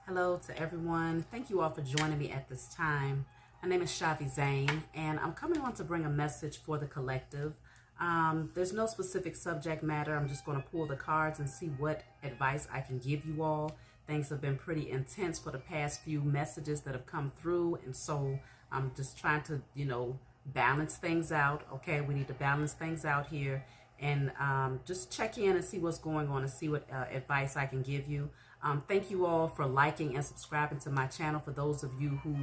Hello to everyone. Thank you all for joining me at this time. My name is Zaine, and I'm coming on to bring a message for the collective. There's no specific subject matter. I'm just going to pull the cards and see what advice I can give you all. Things have been pretty intense for the past few messages that have come through, and so I'm just trying to, balance things out. Okay, we need to balance things out here and just check in and see what's going on and see what advice I can give you. Thank you all for liking and subscribing to my channel, for those of you who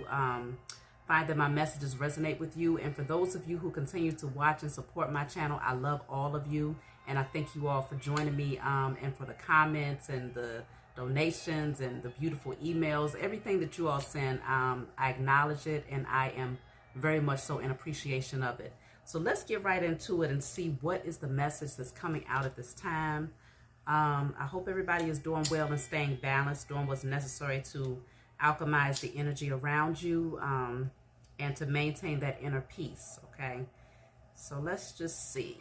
find that my messages resonate with you, and for those of you who continue to watch and support my channel. I love all of you, and I thank you all for joining me and for the comments and the donations and the beautiful emails, everything that you all send. I acknowledge it, and I am very much so in appreciation of it. So let's get right into it and see what is the message that's coming out at this time. I hope everybody is doing well and staying balanced, doing what's necessary to alchemize the energy around you and to maintain that inner peace, okay? So let's just see.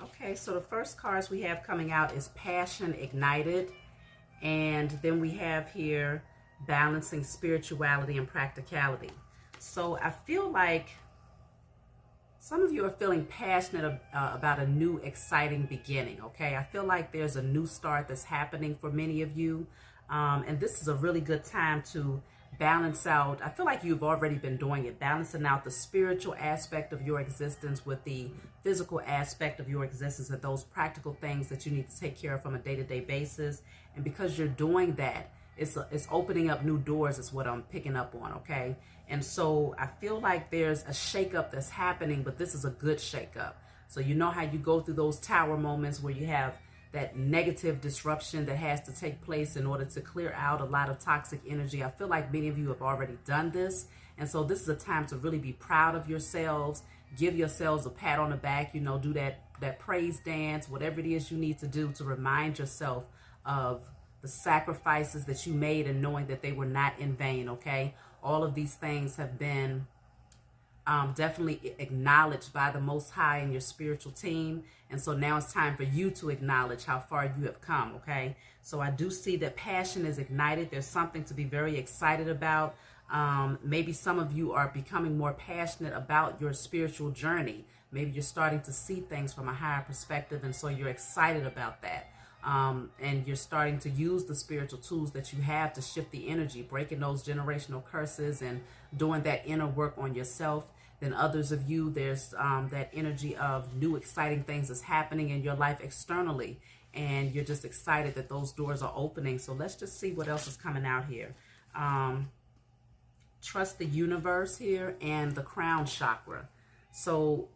Okay, so the first cards we have coming out is Passion Ignited, and then we have here Balancing Spirituality and Practicality. So I feel like some of you are feeling passionate about a new, exciting beginning, okay? I feel like there's a new start that's happening for many of you, and this is a really good time to balance out. I feel like you've already been doing it, balancing out the spiritual aspect of your existence with the physical aspect of your existence and those practical things that you need to take care of from a day-to-day basis. And because you're doing that, it's opening up new doors is what I'm picking up on, okay? And so I feel like there's a shakeup that's happening, but this is a good shakeup. So you know how you go through those tower moments where you have that negative disruption that has to take place in order to clear out a lot of toxic energy. I feel like many of you have already done this. And so this is a time to really be proud of yourselves. Give yourselves a pat on the back, do that praise dance, whatever it is you need to do to remind yourself of the sacrifices that you made and knowing that they were not in vain, okay? All of these things have been definitely acknowledged by the Most High and your spiritual team. And so now it's time for you to acknowledge how far you have come, okay? So I do see that passion is ignited. There's something to be very excited about. Maybe some of you are becoming more passionate about your spiritual journey. Maybe you're starting to see things from a higher perspective, and so you're excited about that. And you're starting to use the spiritual tools that you have to shift the energy, breaking those generational curses and doing that inner work on yourself. Then others of you, there's that energy of new exciting things that's happening in your life externally, and you're just excited that those doors are opening. So let's just see what else is coming out here. Trust the universe here and the crown chakra. So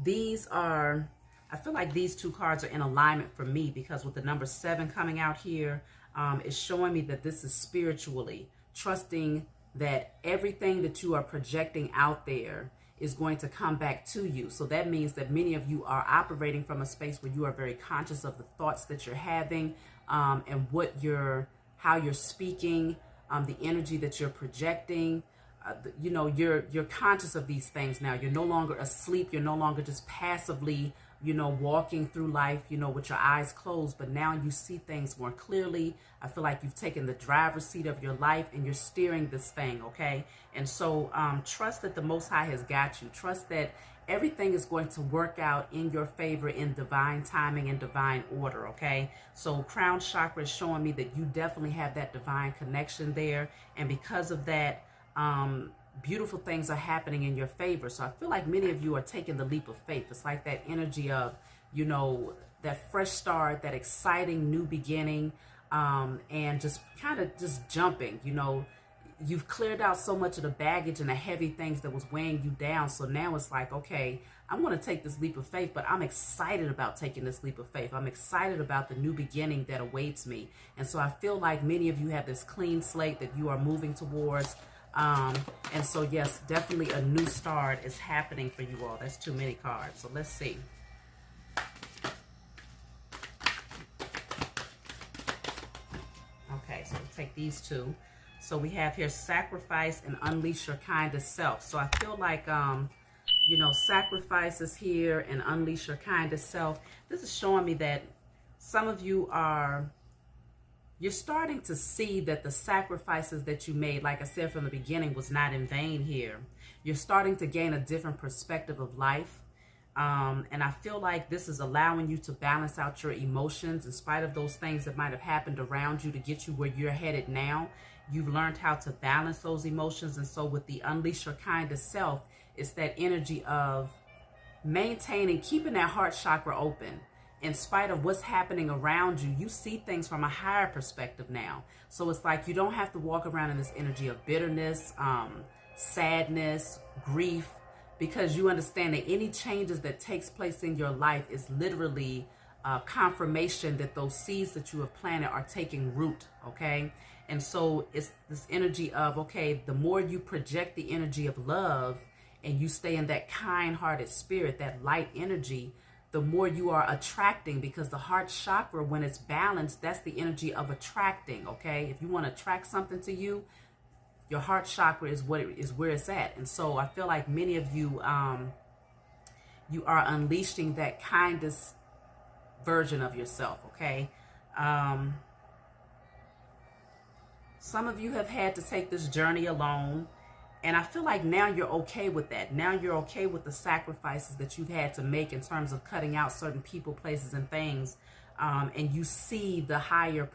these are, I feel like these two cards are in alignment for me, because with the number 7 coming out here, it's showing me that this is spiritually trusting that everything that you are projecting out there is going to come back to you. So that means that many of you are operating from a space where you are very conscious of the thoughts that you're having, and how you're speaking, the energy that you're projecting. You're conscious of these things now. You're no longer asleep. You're no longer just passively walking through life, with your eyes closed, but now you see things more clearly. I feel like you've taken the driver's seat of your life and you're steering this thing, okay? And so trust that the Most High has got you. Trust that everything is going to work out in your favor in divine timing and divine order, okay? So crown chakra is showing me that you definitely have that divine connection there, and because of that, beautiful things are happening in your favor. So I feel like many of you are taking the leap of faith. It's like that energy of, that fresh start, that exciting new beginning, and just kind of just jumping. You've cleared out so much of the baggage and the heavy things that was weighing you down. So now it's like, okay, I'm going to take this leap of faith, but I'm excited about taking this leap of faith. I'm excited about the new beginning that awaits me. And so I feel like many of you have this clean slate that you are moving towards. And so, yes, definitely a new start is happening for you all. That's too many cards. So let's see. Okay, so we'll take these two. So we have here sacrifice and unleash your kindest self. So I feel like you know, sacrifices here and unleash your kindest self. This is showing me that some of you you're starting to see that the sacrifices that you made, like I said from the beginning, was not in vain here. You're starting to gain a different perspective of life. And I feel like this is allowing you to balance out your emotions in spite of those things that might have happened around you to get you where you're headed now. You've learned how to balance those emotions. And so with the unleash your kindest self, it's that energy of maintaining, keeping that heart chakra open. In spite of what's happening around you, you see things from a higher perspective now. So it's like you don't have to walk around in this energy of bitterness, sadness, grief, because you understand that any changes that takes place in your life is literally confirmation that those seeds that you have planted are taking root, okay? And so it's this energy of, okay, the more you project the energy of love and you stay in that kind-hearted spirit, that light energy, the more you are attracting, because the heart chakra, when it's balanced, that's the energy of attracting, okay? If you want to attract something to you, your heart chakra is where it's at. And so I feel like many of you, you are unleashing that kindest version of yourself, okay? Some of you have had to take this journey alone. And I feel like now you're okay with that. Now you're okay with the sacrifices that you've had to make in terms of cutting out certain people, places, and things. And you see the higher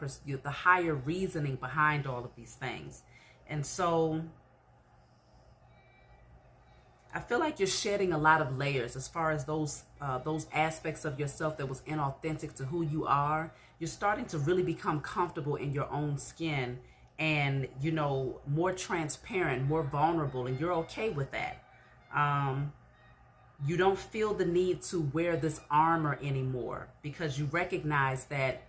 reasoning behind all of these things. And so I feel like you're shedding a lot of layers as far as those aspects of yourself that was inauthentic to who you are. You're starting to really become comfortable in your own skin, and, you know, more transparent, more vulnerable, and you're okay with that. You don't feel the need to wear this armor anymore because you recognize that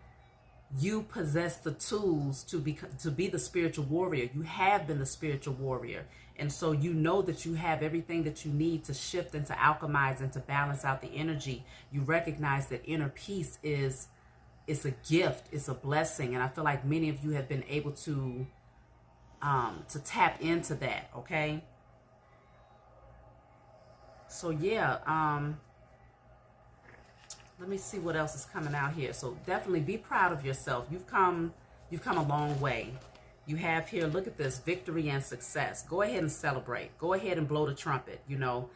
you possess the tools to be the spiritual warrior. You have been the spiritual warrior. And so you know that you have everything that you need to shift and to alchemize and to balance out the energy. You recognize that inner peace it's a gift, it's a blessing. And I feel like many of you have been able to tap into that, okay? So yeah, let me see what else is coming out here. So definitely be proud of yourself. You've come a long way. You have here, look at this, victory and success. Go ahead and celebrate. Go ahead and blow the trumpet, you know,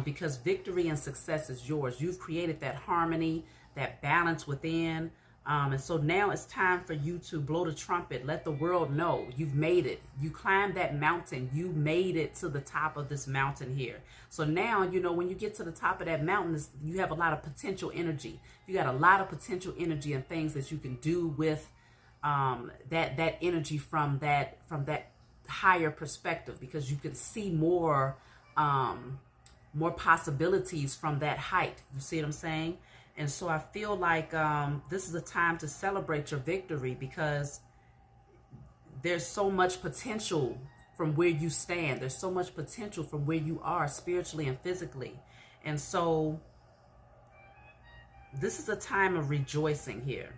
because victory and success is yours. You've created that harmony, that balance within. And so now it's time for you to blow the trumpet. Let the world know you've made it. You climbed that mountain. You made it to the top of this mountain here. So now, you know, when you get to the top of that mountain, you have a lot of potential energy. You got a lot of potential energy and things that you can do with that energy from that higher perspective, because you can see more possibilities from that height. You see what I'm saying? And so I feel like this is a time to celebrate your victory, because there's so much potential from where you stand. There's so much potential from where you are spiritually and physically. And so this is a time of rejoicing here.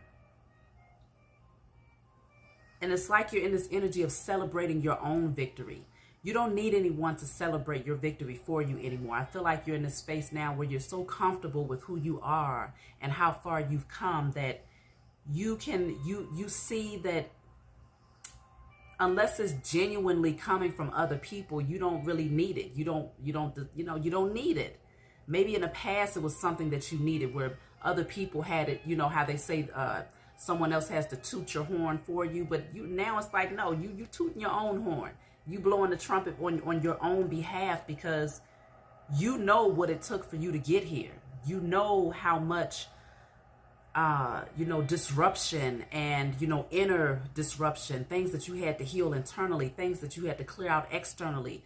And it's like you're in this energy of celebrating your own victory. You don't need anyone to celebrate your victory for you anymore. I feel like you're in this space now where you're so comfortable with who you are and how far you've come that you see that unless it's genuinely coming from other people, you don't really need it. You don't need it. Maybe in the past it was something that you needed, where other people had it, you know how they say someone else has to toot your horn for you, but now it's like, no, you tooting your own horn. You blowing the trumpet on your own behalf, because you know what it took for you to get here. You know how much, disruption and, inner disruption, things that you had to heal internally, things that you had to clear out externally.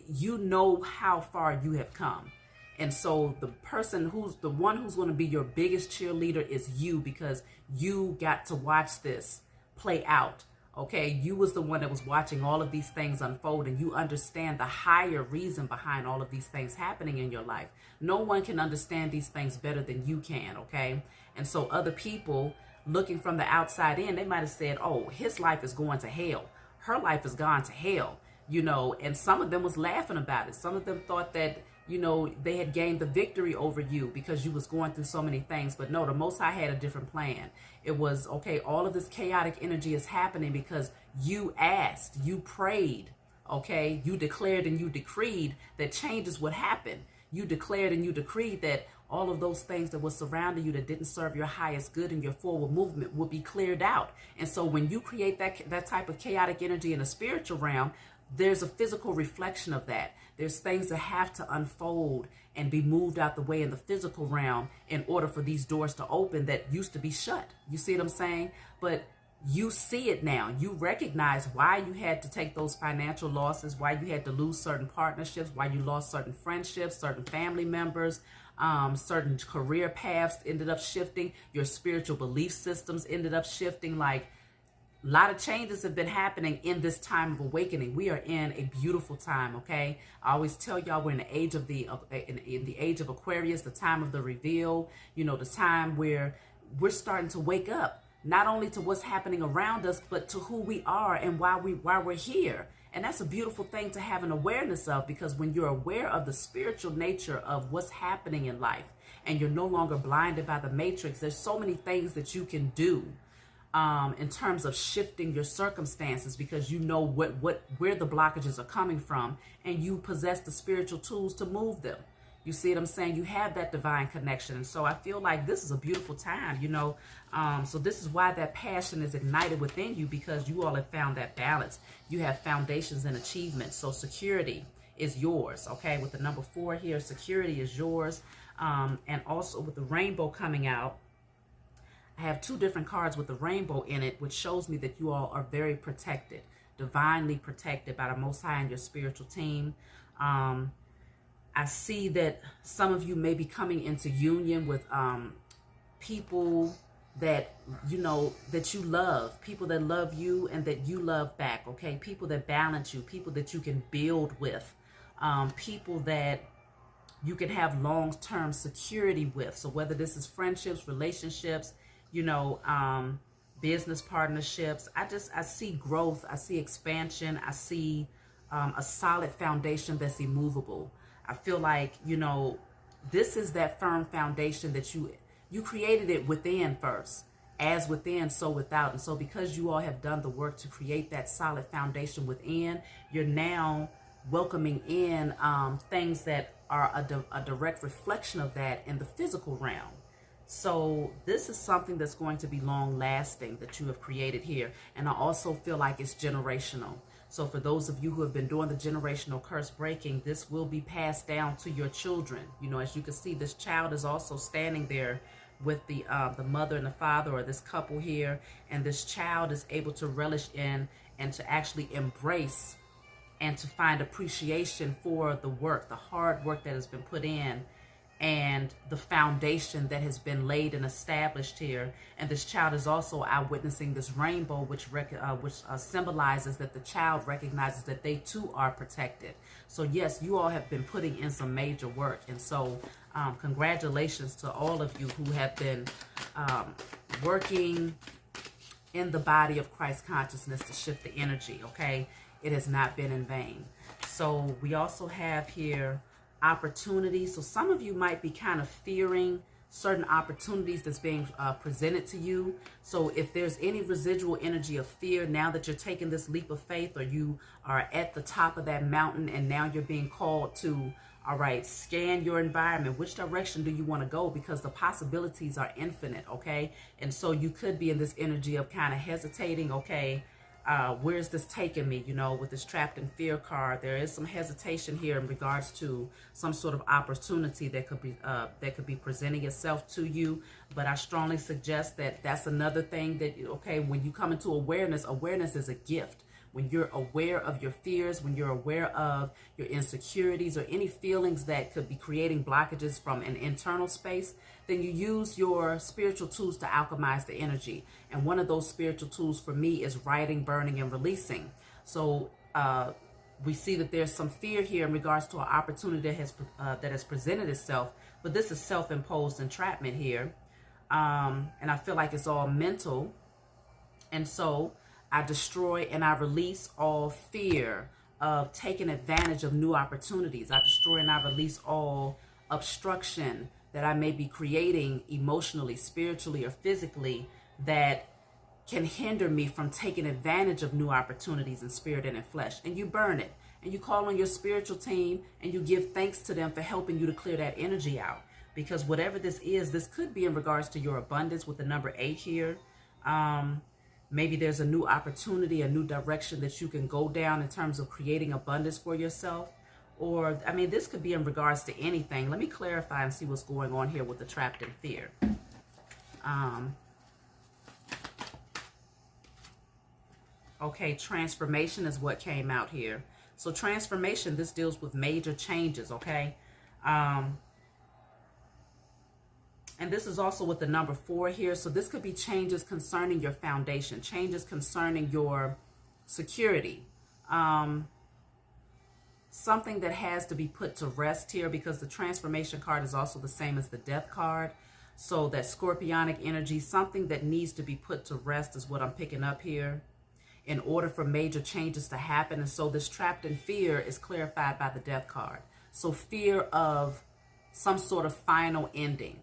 You know how far you have come. And so the one who's going to be your biggest cheerleader is you, because you got to watch this play out. Okay, you was the one that was watching all of these things unfold, and you understand the higher reason behind all of these things happening in your life. No one can understand these things better than you can, okay? And so other people looking from the outside in, they might have said, oh, his life is going to hell. Her life has gone to hell, and some of them was laughing about it. Some of them thought that you know, they had gained the victory over you because you was going through so many things. But no, the Most High had a different plan. It was, okay, all of this chaotic energy is happening because you asked, you prayed, okay, you declared and you decreed that changes would happen. You declared and you decreed that all of those things that were surrounding you that didn't serve your highest good and your forward movement would be cleared out. And so when you create that type of chaotic energy in the spiritual realm, there's a physical reflection of that. There's things that have to unfold and be moved out the way in the physical realm in order for these doors to open that used to be shut. You see what I'm saying? But you see it now. You recognize why you had to take those financial losses, why you had to lose certain partnerships, why you lost certain friendships, certain family members, certain career paths ended up shifting. Your spiritual belief systems ended up shifting. Like, a lot of changes have been happening in this time of awakening. We are in a beautiful time, okay? I always tell y'all we're in the age of in the age of Aquarius, the time of the reveal, you know, the time where we're starting to wake up, not only to what's happening around us, but to who we are and why we're here. And that's a beautiful thing to have an awareness of, because when you're aware of the spiritual nature of what's happening in life and you're no longer blinded by the matrix, there's so many things that you can do in terms of shifting your circumstances, because you know where the blockages are coming from and you possess the spiritual tools to move them. You see what I'm saying? You have that divine connection. And so I feel like this is a beautiful time, you know. So this is why that passion is ignited within you, because you all have found that balance. You have foundations and achievements. So security is yours, okay? With the number 4 here, security is yours. And also with the rainbow coming out, I have 2 different cards with the rainbow in it, which shows me that you all are very protected, divinely protected by the Most High and your spiritual team. I see that some of you may be coming into union with people that, you know, that you love, people that love you and that you love back, okay? People that balance you, people that you can build with, people that you can have long-term security with. So whether this is friendships, relationships, you know, business partnerships, I see growth, I see expansion, I see a solid foundation that's immovable. I feel like, you know, this is that firm foundation that you created it within first. As within, so without. And so because you all have done the work to create that solid foundation within, you're now welcoming in things that are a direct reflection of that in the physical realm. So this is something that's going to be long lasting that you have created here. And I also feel like it's generational. So for those of you who have been doing the generational curse breaking, this will be passed down to your children. You know, as you can see, this child is also standing there with the mother and the father, or this couple here. And this child is able to relish in and to actually embrace and to find appreciation for the work, the hard work that has been put in, and the foundation that has been laid and established here. And this child is also eyewitnessing this rainbow, which symbolizes that the child recognizes that they too are protected. So yes, you all have been putting in some major work. And so congratulations to all of you who have been working in the body of Christ consciousness to shift the energy, okay? It has not been in vain. So we also have here opportunities. So some of you might be kind of fearing certain opportunities that's being presented to you. So if there's any residual energy of fear, now that you're taking this leap of faith, or you are at the top of that mountain and now you're being called to, all right, scan your environment. Which direction do you want to go? Because the possibilities are infinite, okay? And so you could be in this energy of kind of hesitating, okay, where's this taking me? You know, with this trapped in fear card, there is some hesitation here in regards to some sort of opportunity that could be presenting itself to you. But I strongly suggest that that's another thing that, okay, when you come into awareness, awareness is a gift. When you're aware of your fears, when you're aware of your insecurities or any feelings that could be creating blockages from an internal space, then you use your spiritual tools to alchemize the energy. And one of those spiritual tools for me is writing, burning, and releasing. So we see that there's some fear here in regards to an opportunity that has presented itself, but this is self-imposed entrapment here. And I feel like it's all mental. And so I destroy and I release all fear of taking advantage of new opportunities. I destroy and I release all obstruction that I may be creating emotionally, spiritually, or physically that can hinder me from taking advantage of new opportunities in spirit and in flesh. And you burn it. And you call on your spiritual team and you give thanks to them for helping you to clear that energy out. Because whatever this is, this could be in regards to your abundance with the number 8 here. Maybe there's a new opportunity, a new direction that you can go down in terms of creating abundance for yourself. Or, I mean, this could be in regards to anything. Let me clarify and see what's going on here with the trapped in fear. Okay, transformation is what came out here. So transformation, this deals with major changes, okay? And this is also with the number 4 here. So this could be changes concerning your foundation, changes concerning your security. Something that has to be put to rest here, because the transformation card is also the same as the death card. So that scorpionic energy, something that needs to be put to rest is what I'm picking up here in order for major changes to happen. And so this trapped in fear is clarified by the death card. So fear of some sort of final ending.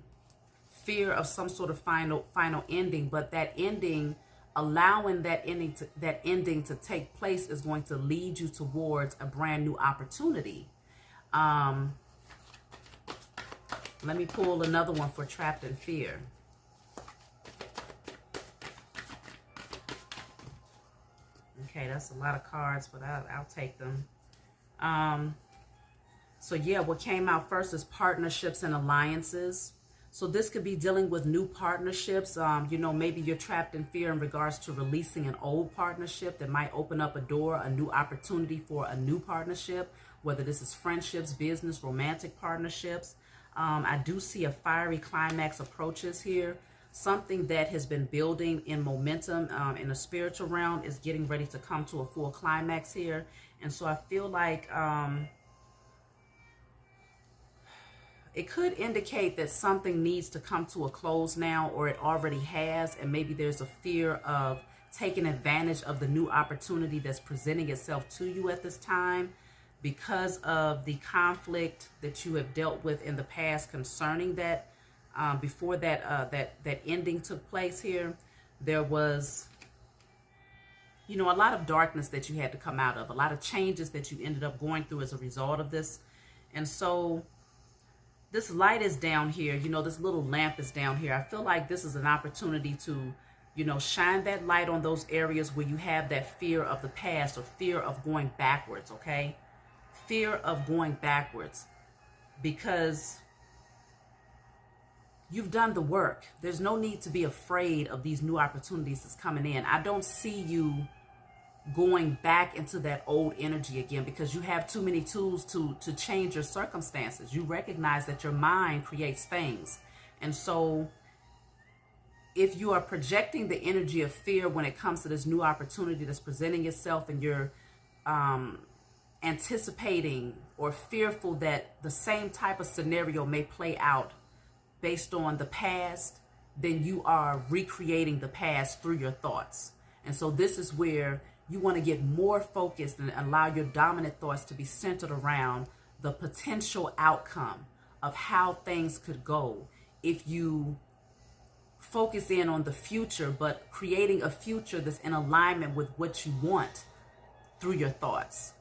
Fear of some sort of final ending, but that ending, allowing that ending to take place is going to lead you towards a brand new opportunity. Let me pull another one for trapped in fear. Okay, that's a lot of cards, but I'll take them. So yeah, what came out first is partnerships and alliances. So this could be dealing with new partnerships. You know, maybe you're trapped in fear in regards to releasing an old partnership that might open up a door, a new opportunity for a new partnership, whether this is friendships, business, romantic partnerships. I do see a fiery climax approaches here. Something that has been building in momentum in the spiritual realm is getting ready to come to a full climax here. And so I feel like it could indicate that something needs to come to a close now, or it already has, and maybe there's a fear of taking advantage of the new opportunity that's presenting itself to you at this time because of the conflict that you have dealt with in the past concerning that. Before that ending took place here, there was, you know, a lot of darkness that you had to come out of, a lot of changes that you ended up going through as a result of this. And so this light is down here, you know, this little lamp is down here. I feel like this is an opportunity to, you know, shine that light on those areas where you have that fear of the past or fear of going backwards, okay? Fear of going backwards, because you've done the work. There's no need to be afraid of these new opportunities that's coming in. I don't see you going back into that old energy again, because you have too many tools to change your circumstances. You recognize that your mind creates things. And so if you are projecting the energy of fear when it comes to this new opportunity that's presenting itself, and you're anticipating or fearful that the same type of scenario may play out based on the past, then you are recreating the past through your thoughts. And so this is where you want to get more focused and allow your dominant thoughts to be centered around the potential outcome of how things could go if you focus in on the future, but creating a future that's in alignment with what you want through your thoughts,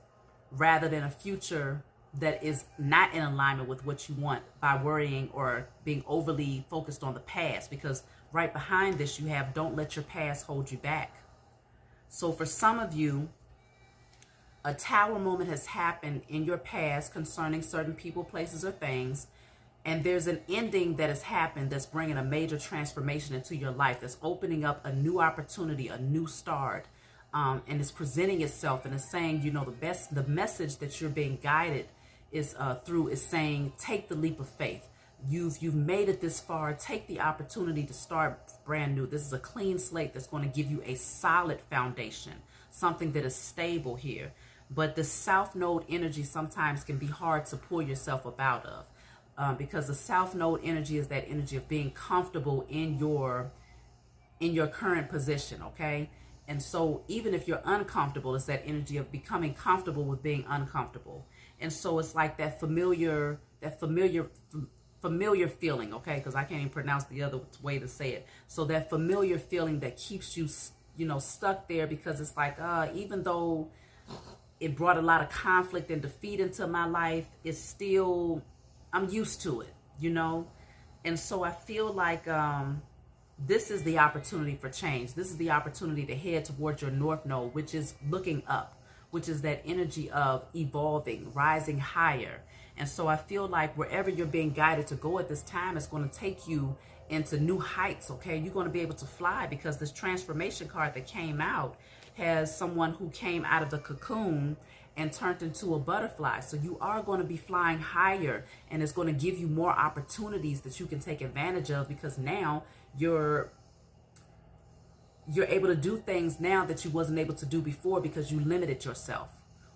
rather than a future that is not in alignment with what you want by worrying or being overly focused on the past. Because right behind this you have, don't let your past hold you back. So for some of you, a tower moment has happened in your past concerning certain people, places, or things. And there's an ending that has happened that's bringing a major transformation into your life, that's opening up a new opportunity, a new start. And it's presenting itself and it's saying, you know, the message that you're being guided is through is saying, take the leap of faith. You've made it this far. Take the opportunity to start brand new. This is a clean slate that's going to give you a solid foundation, something that is stable here. But the South Node energy sometimes can be hard to pull yourself up out of, because the South Node energy is that energy of being comfortable in your current position, okay? And so even if you're uncomfortable, it's that energy of becoming comfortable with being uncomfortable. And so it's like that familiar feeling, okay? Because I can't even pronounce the other way to say it. So that familiar feeling that keeps you, stuck there, because it's like, even though it brought a lot of conflict and defeat into my life, it's still, I'm used to it, And so I feel like this is the opportunity for change. This is the opportunity to head towards your North Node, which is looking up, which is that energy of evolving, rising higher. And so I feel like wherever you're being guided to go at this time, it's going to take you into new heights, okay? You're going to be able to fly, because this transformation card that came out has someone who came out of the cocoon and turned into a butterfly. So you are going to be flying higher, and it's going to give you more opportunities that you can take advantage of, because now you're able to do things now that you wasn't able to do before, because you limited yourself.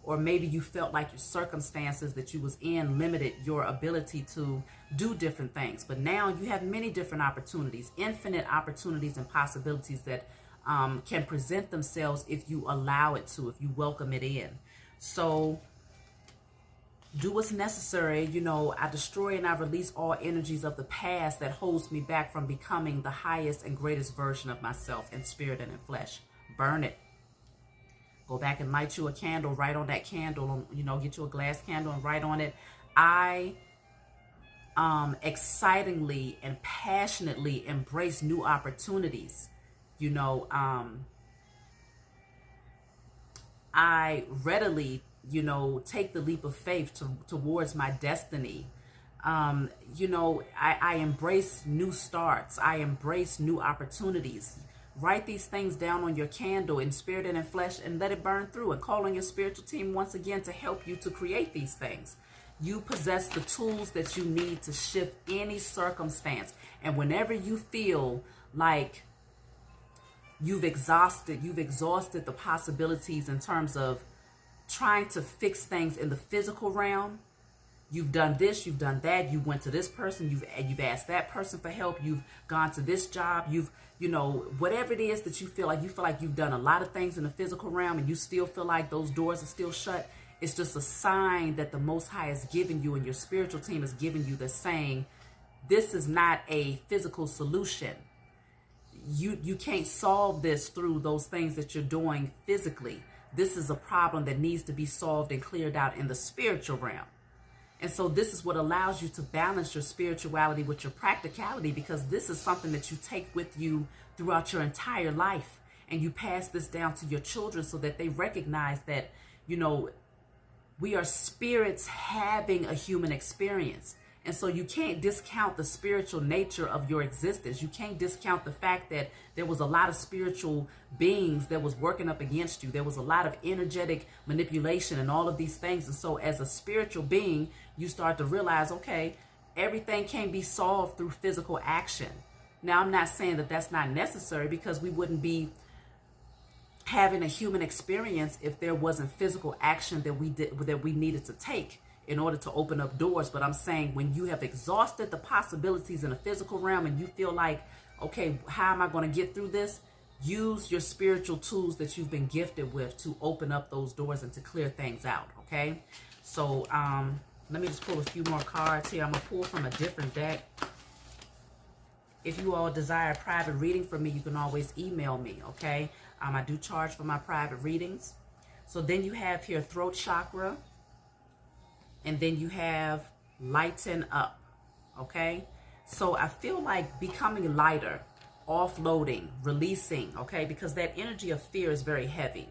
Or maybe you felt like your circumstances that you was in limited your ability to do different things. But now you have many different opportunities, infinite opportunities and possibilities that can present themselves if you allow it to, if you welcome it in. So do what's necessary. I destroy and I release all energies of the past that holds me back from becoming the highest and greatest version of myself in spirit and in flesh. Burn it. Go back and light you a candle, write on that candle, get you a glass candle and write on it, I excitingly and passionately embrace new opportunities. I readily, take the leap of faith towards my destiny. I embrace new starts. I embrace new opportunities. Write these things down on your candle in spirit and in flesh, and let it burn through, and call on your spiritual team once again to help you to create these things. You possess the tools that you need to shift any circumstance. And whenever you feel like you've exhausted the possibilities in terms of trying to fix things in the physical realm, you've done this, you've done that, you went to this person, you've asked that person for help, you've gone to this job, whatever it is that you feel like you've done a lot of things in the physical realm, and you still feel like those doors are still shut. It's just a sign that the Most High has given you, and your spiritual team has given you, that's saying this is not a physical solution. You can't solve this through those things that you're doing physically. This is a problem that needs to be solved and cleared out in the spiritual realm. And so this is what allows you to balance your spirituality with your practicality, because this is something that you take with you throughout your entire life. And you pass this down to your children so that they recognize that, we are spirits having a human experience. And so you can't discount the spiritual nature of your existence. You can't discount the fact that there was a lot of spiritual beings that was working up against you. There was a lot of energetic manipulation and all of these things. And so as a spiritual being, you start to realize, okay, everything can't be solved through physical action. Now, I'm not saying that that's not necessary, because we wouldn't be having a human experience if there wasn't physical action that we needed to take in order to open up doors. But I'm saying, when you have exhausted the possibilities in the physical realm and you feel like, okay, how am I going to get through this? Use your spiritual tools that you've been gifted with to open up those doors and to clear things out, okay? So let me just pull a few more cards here. I'm going to pull from a different deck. If you all desire a private reading from me, you can always email me, okay? I do charge for my private readings. So then you have here throat chakra. And then you have lighten up, okay? So I feel like becoming lighter, offloading, releasing, okay? Because that energy of fear is very heavy.